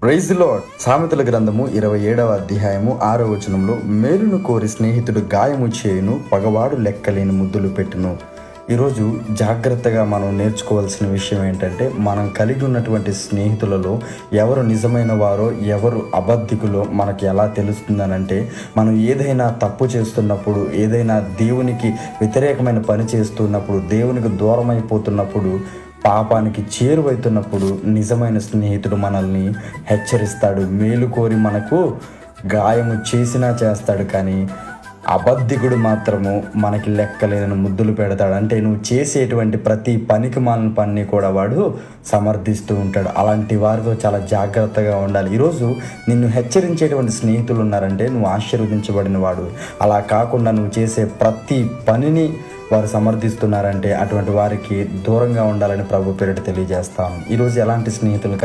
Praise the lord. సామెతల గ్రంథము 27వ అధ్యాయము 6వ వచనంలో, మేలును కోరి స్నేహితుడు గాయము చేయును, పగవాడు లెక్కలేని ముద్దులు పెట్టును. ఈరోజు జాగ్రత్తగా మనం నేర్చుకోవాల్సిన విషయం ఏంటంటే, మనం కలిగి ఉన్నటువంటి స్నేహితులలో ఎవరు నిజమైన వారో ఎవరు అబద్ధికులో మనకి ఎలా తెలుస్తుందనంటే, మనం ఏదైనా తప్పు చేస్తున్నప్పుడు, ఏదైనా దేవునికి వ్యతిరేకమైన పని చేస్తున్నప్పుడు, దేవునికి దూరం అయిపోతున్నప్పుడు, పాపానికి చేరువైతున్నప్పుడు నిజమైన స్నేహితుడు మనల్ని హెచ్చరిస్తాడు. మేలు కోరి మనకు గాయము చేసినా చేస్తాడు, కానీ అబద్ధికుడు మాత్రము మనకి లెక్కలేని ముద్దులు పెడతాడు. అంటే నువ్వు చేసేటువంటి ప్రతి పనికి మాలిన పని కూడా వాడు సమర్థిస్తూ ఉంటాడు. అలాంటి వారితో చాలా జాగ్రత్తగా ఉండాలి. ఈరోజు నిన్ను హెచ్చరించేటువంటి స్నేహితులు ఉన్నారంటే నువ్వు ఆశీర్వదించబడిన వాడు. అలా కాకుండా నువ్వు చేసే ప్రతి పనిని వారు సమర్థిస్తున్నారంటే అటువంటి వారికి దూరంగా ఉండాలని ప్రభు పేరిట తెలియజేస్తాను. ఈరోజు ఎలాంటి స్నేహితులు